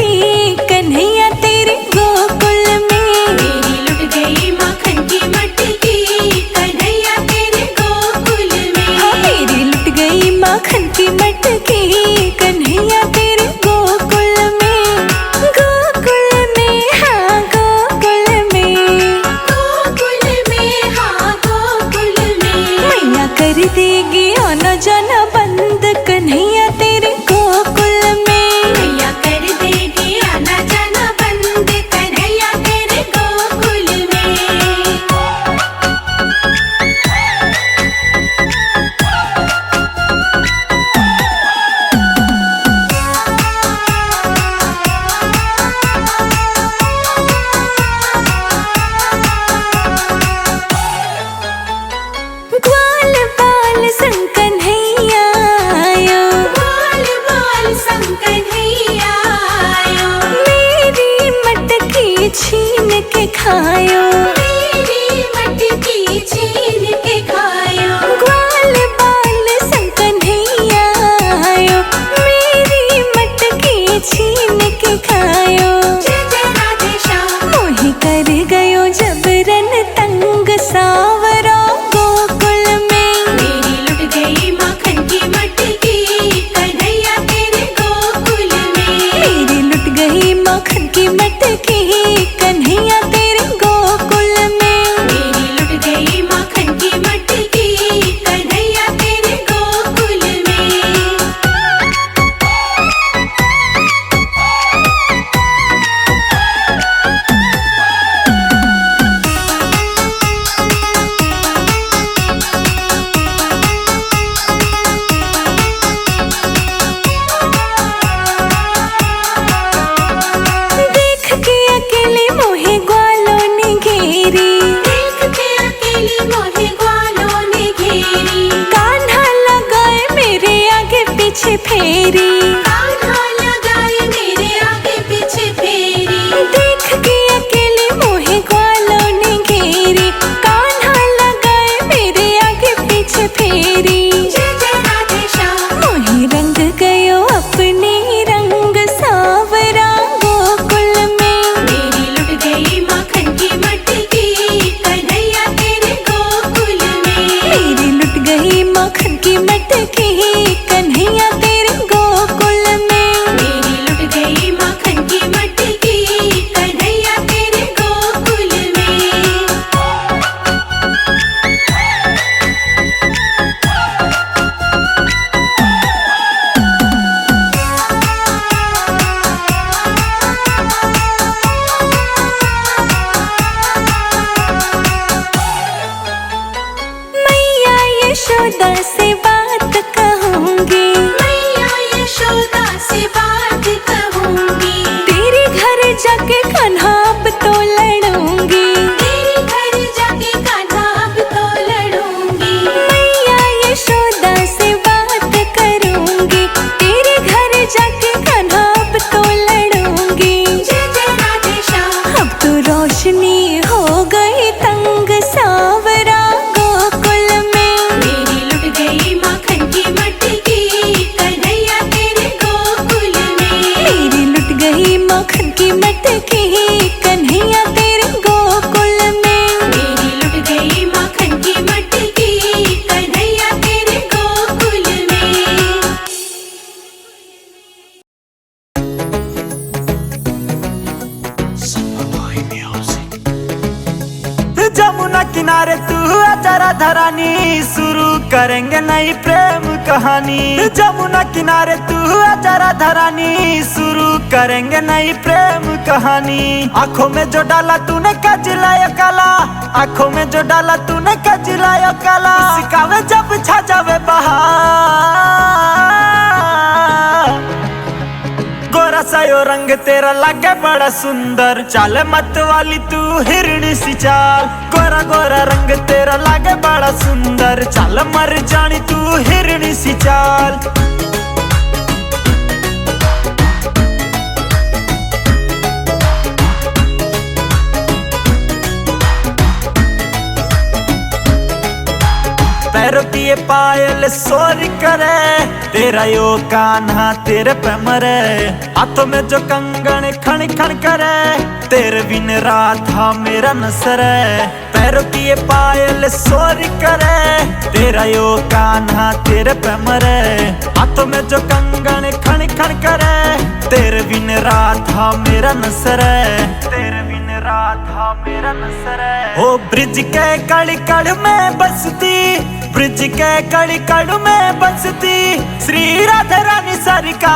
की कन्हैया तेरे गोकुल में। मेरी लुट गई माखन की मटकी कन्हैया तेरे गोकुल में। हाँ मेरी लुट गई माखन की मटकी कन्हैया तेरे गोकुल में। गोकुल में हाँ गोकुल में। गोकुल में हाँ गोकुल में। मैया कर देगी आना जाना बंद कन्हैया तेरे गोकुल में। मैया कर देगी आना जाना बंद कन्हैया तेरे गोकुल में। ग्वाल बाल संग कन्हैया आयो। बाल बाल संग कन्हैया आयो। मेरी मटकी छीन के खायो। मेरी मटकी छीन के खायो। ग्वाल बाल संग कन्हैया आयो। मेरी मटकी छीन के खायो। जय जय राधे श्याम। मोहि कर गयो जबरन तंग सावरा गोकुल में। मेरी लुट गई माखन की मटकी कन्हैया तेरे गोकुल में। मेरी लुट गई माखन की मटकी कन्हैया तेरे गोकुल में। मेरी लुट गई माखन की मटकी कन्हैया तेरे गोकुल में। देख के अकेले मोहे ग्वालों ने घेरी। देख के अकेली मोहे ग्वालों ने घेरी। कान्हा लगाए मेरे आगे पीछे फेरी। कान्हा लगाए मेरे आगे पीछे फेरी। देख के अकेले मोहे ग्वालों ने घेरी। कान्हा लगाए मेरे आगे पीछे फेरी। जय जय राधे श्याम। मोहे रंग गयो अपने रंग सावरा गोकुल में। मेरी लुट गई माखन की मटकी कन्हैया तेरे गोकुल में। मेरी लुट गई माखन की मटकी कन्हैया तेरे गोकुल में। मेरी लुट गई माखन की मटकी कन्हैया तेरे गोकुल में। मैया यशोदा से बात कहूंगी। मैया यशोदा से बात कहूंगी। तेरे घर जाके कान्हा अब तो लड़ूंगी। तेरे घर जाके कान्हा अब तो लड़ूंगी। मैया यशोदा से बात करूंगी। तेरे घर जाके कान्हा अब तो लड़ूंगी। जय जय राधे श्याम। अब तो रोशनी हो गई तंग सावरा गोकुल में। मेरी लुट गई माखन की मटकी कन्हैया तेरे गोकुल में। मेरी लुट गई माखन की मटकी कन्हैया तेरे गोकुल में। मेरी लुट गई माखन की मटकी कन्हैया तेरे गोकुल में। जमुना किनारे तू आजा राधा रानी, शुरू करेंगे नई प्रेम कहानी। जमुना किनारे तू आजा राधा रानी, शुरू करेंगे नई प्रेम कहानी। आंखों में जो डाला तूने कजलाया काला, आंखों में जो डाला तूने कजलाया काला। सिकावे जब छा जावे बहार, गोरा सा यो रंग तेरा लगे बड़ा सुंदर। चाल मत वाली तू हिरणी सी चाल, गोरा गोरा रंग तेरा लगे बड़ा सुंदर। चाल मर जानी तू हिरणी सी चाल। पैरों की ये पायल शोर करे, तेरा यो कान्हा तेरे पे मरे। हाथों में जो कंगन खण खण करे, तेरे बिन राधा मेरा नसर है। पैरों की ये पायल शोर करे, तेरा यो कान्हा तेरे पे मरे। हाथों में जो कंगन खण खण करे, तेरे बिन राधा मेरा नसर है। तेरे बिन राधा मेरा नसर है। ओ ब्रिज के कड़ कड़ में बसती, ब्रिज के कड़ कड़ में बसती श्री राधा रानी सरकार।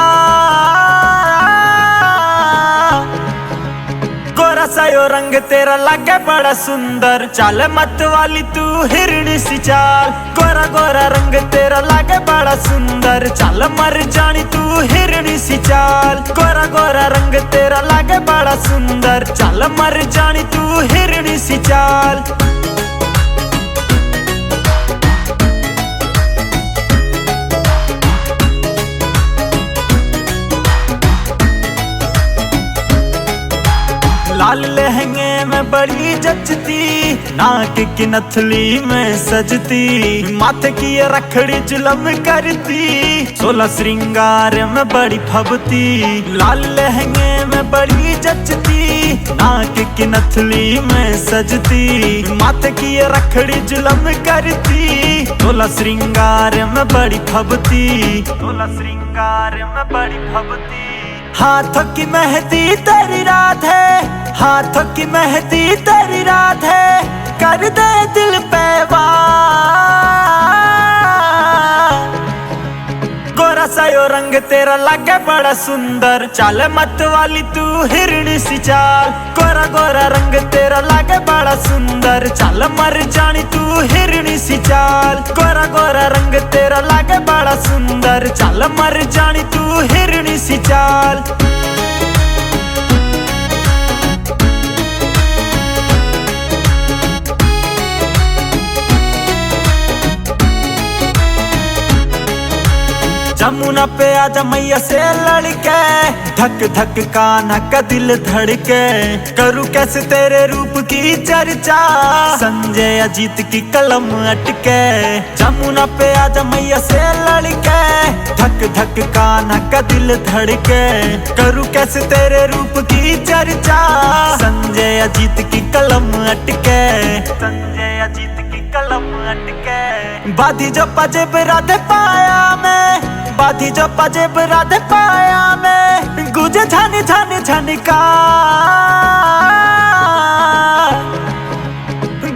गोरा सा यो रंग तेरा लागे बड़ा सुंदर, चाल मत वाली तू हिरणी सी चाल। गोरा गोरा रंग तेरा लागे बड़ा सुंदर, चाल मर जानी तू हिरणी सी चाल। गोरा गोरा रंग तेरा लागे बड़ा सुंदर, चाल मर जानी तू हिरणी सी चाल। लाल लहंगे में बड़ी जचती, नाक की नथली में सजती, माथे की ये रखड़ी जुलम करती, 16 श्रृंगार में बड़ी फबती। लाल लहंगे में बड़ी जचती, नाक की नथली में सजती, माथे की ये रखड़ी जुलम करती, 16 श्रृंगार में बड़ी फबती, 16 श्रृंगार में बड़ी फबती। हाथों की मेहंदी तेरी रात है, हाथों की मेहंदी तेरी रात है, कर दे दिल पे वार। गोरा सा यो रंग तेरा लागे बड़ा सुंदर, चाल मत वाली तू हिरणी सी चाल। गोरा गोरा रंग तेरा लागे बड़ा सुंदर, चाल मर जानी तू हिरणी सी चाल। गोरा गोरा रंग तेरा लागे बड़ा सुंदर, चाल मर जानी तू हिरणी सी चाल। जमुना पे आजा मैया से लड़के, धक धक कान्हा का दिल धड़के, करूँ कैसे तेरे रूप की चर्चा, संजय अजीत की कलम अटके। जमुना पे आजा मैया से लड़के, धक धक कान्हा का दिल धड़के, करूँ कैसे तेरे रूप की चर्चा, संजय अजीत की कलम अटके, संजय अजीत की कलम अटके। बाधी जो पजेब राधे पाया मैं, बाधी जो पजेब राधे पाया मैं, गुजे झानी झानी झनका।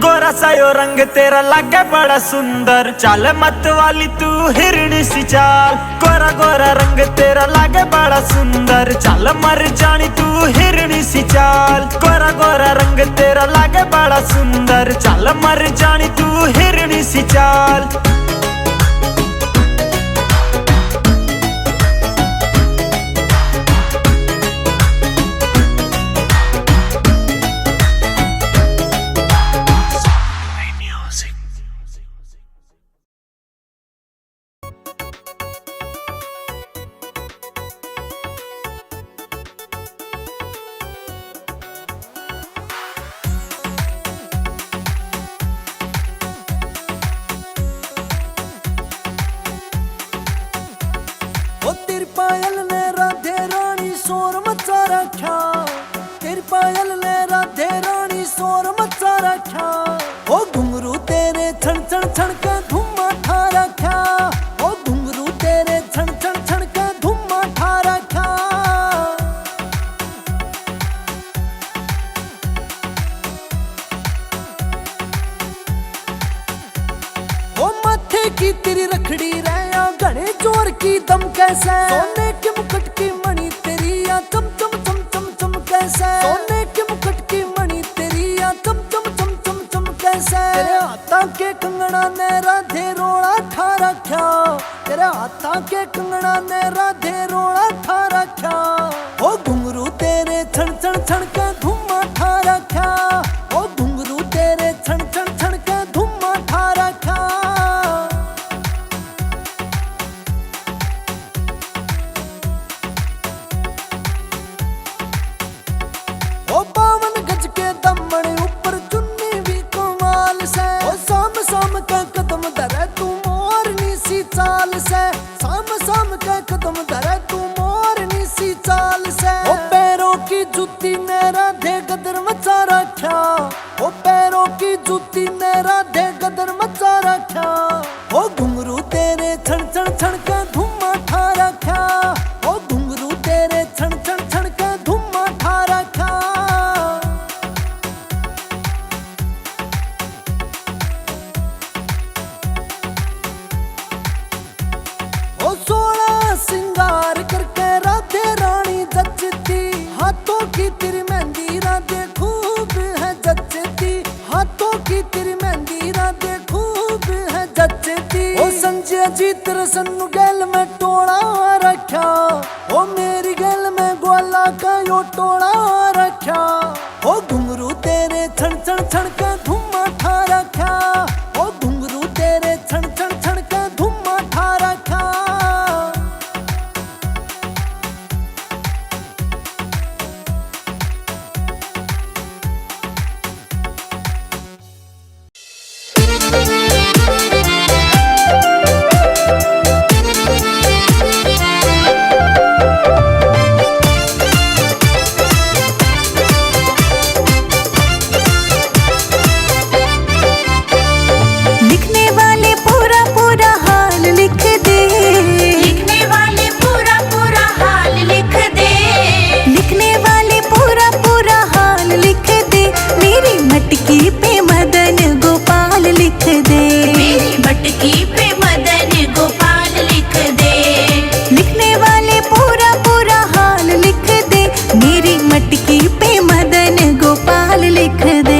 गोरा सा यो रंग तेरा लागे बड़ा सुंदर, चाल मत वाली तू हिरणी सी चाल। गोरा गोरा रंग तेरा लागे बड़ा सुंदर, चाल मर जानी तू हिरणी सी चाल। गोरा गोरा रंग तेरा लागे बड़ा सुंदर, चाल मर जानी तू हिरणी सी चाल। तेरी पायल ने राधे रानी शोर मचा रखा, तेरी पायल ने राधे रानी शोर मचा रखा। ओ घुंघरू तेरे छण छण छण के धुम्मा ठा रखा, ओ घुंघरू तेरे छण छण छण के धुम्मा ठा रखा। ओ माथे की तेरी रखड़ी रहा घने जोर की दम कैसे, सोने के मुकुट की मणि तेरी या चम चम चम चम चम कैसे, सोने के मुकुट की मणि तेरी या चम चम चम चम चम कैसे। तेरे हाथा के कंगना ने राधे रोड़ा ठा रखा, तेरे हाथा के कंगना ने राधे रोड़ा ठा रखा। ओ घुंघरू तेरे छण छण छण के धुम्मा ठा रखा, ओ घुंघरू तेरे छण छण छण के धुम्मा ठा रखा। ओ 52 गज के दमन ऊपर चुन्नी भी कमाल से, ओ साम साम का कदम धरे के कदम धरे तू मोरनी सी चाल से। ओ पैरों की जूती ने राधे गदर मचा रखा, ओ पैरों की जूती ने राधे गदर मचा रखा। ओ घुंघरू तेरे छण छण छण के धुम्मा ठा रखा, ओ घुंघरू तेरे छण छण छण के धुम्मा ठा रखा। ओ सोलह सिंगार करके राधे रानी जचती, हाथों की तेरी मेहंदी राधे खूब है जचती, हाथों की तेरी मेहंदी राधे खूब है जचती। ओ संजय जी तेरे सन्नू गैल में टोला रखा, ओ मेरी गैल में ग्वाला का यो टोला रखा। ओ घुंघरू तेरे छण छण छण के धुम्मा ठा रखा, ओ घुंघरू तेरे छण छण छण के धुम्मा ठा रखा। लिखने वाले पूरा पूरा हाल लिख दे, लिखने वाले पूरा पूरा हाल लिख दे, लिखने वाले पूरा पूरा हाल लिख दे। मेरी मटकी पे मदन गोपाल लिख दे, मेरी मटकी पे मदन गोपाल लिख दे। लिखने वाले पूरा पूरा हाल लिख दे। मेरी मटकी पे मदन गोपाल लिख दे।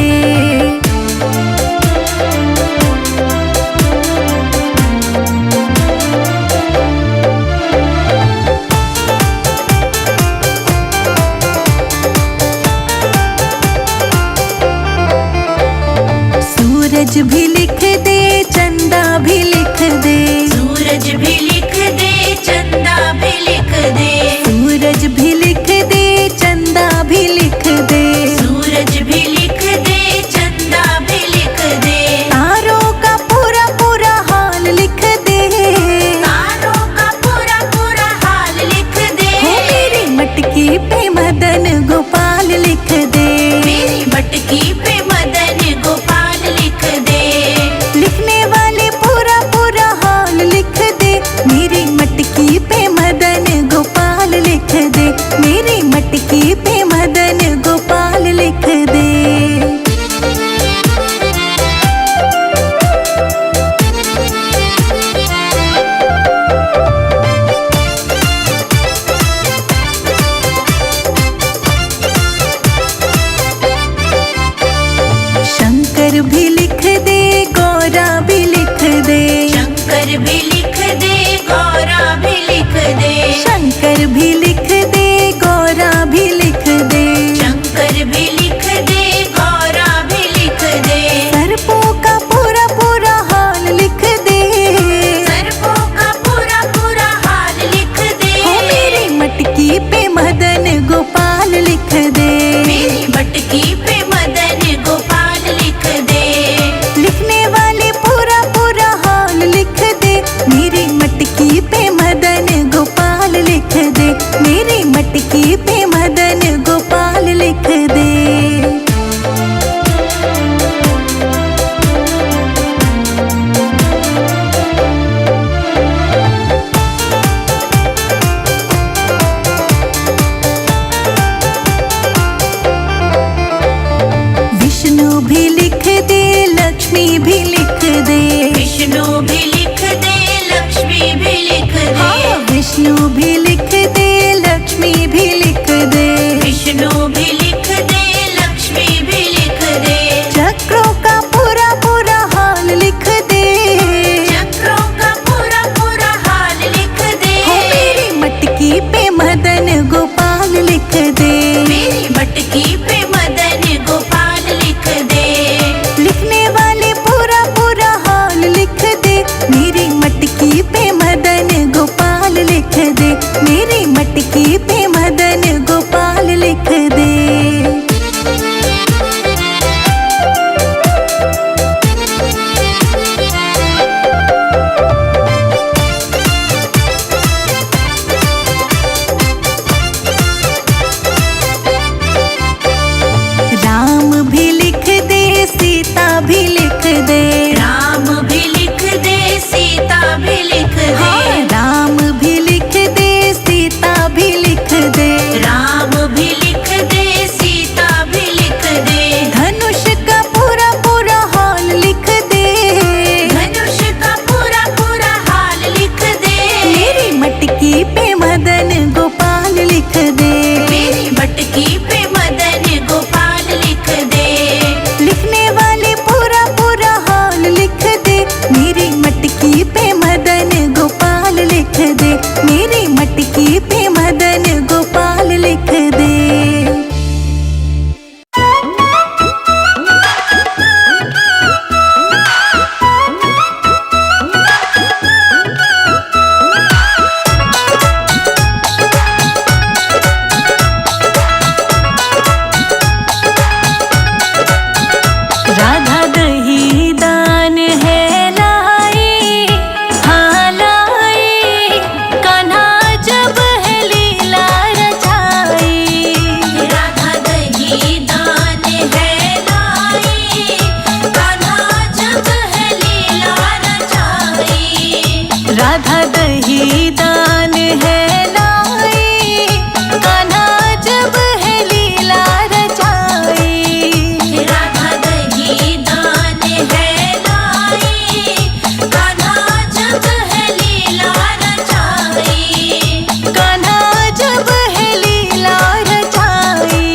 सूरज भी लिख दे, चंदा भी लिख दे, सूरज भी लिख दे, चंदा भी लिख दे, सूरज भी लिख दे, चंदा भी लिख दे। सूरज भी लिख दे, चंदा भी लिख दे। तारों का पूरा पूरा हाल लिख दे, तारों का पूरा पूरा हाल लिख दे। हो मेरी मटकी पे मदन गोपाल लिख दे। मेरी मटकी पे मदन गोपाल लिख दे। लिखने वाले पूरा पूरा हाल लिख दे। मेरी मटकी पे मदन गोपाल लिख दे, मेरी मटकी पे मदन गोपाल लिख दे। शंकर भी लिख दे, गौरा भी लिख दे, शंकर भी लिख दे, गौरा भी लिख दे, शंकर भी लिख दे, गौरा भी लिख दे। शंकर भी लिख दे, गौरा भी लिख दे। सर्पों का पूरा पूरा हाल लिख दे, सर्पों का पूरा पूरा हाल लिख दे। हो मेरी मटकी पे मदन गोपाल लिख दे। मेरी मटकी पे मदन गोपाल लिख दे। लिखने वाले पूरा पूरा हाल लिख दे। मेरी मटकी पे मदन गोपाल लिख दे। राधा दही दान है लाई, कान्हा जब है लीला रचाई। राधा दही दान है लाई, कान्हा जब है लीला रचाई। कान्हा जब है लीला रचाई।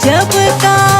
जब का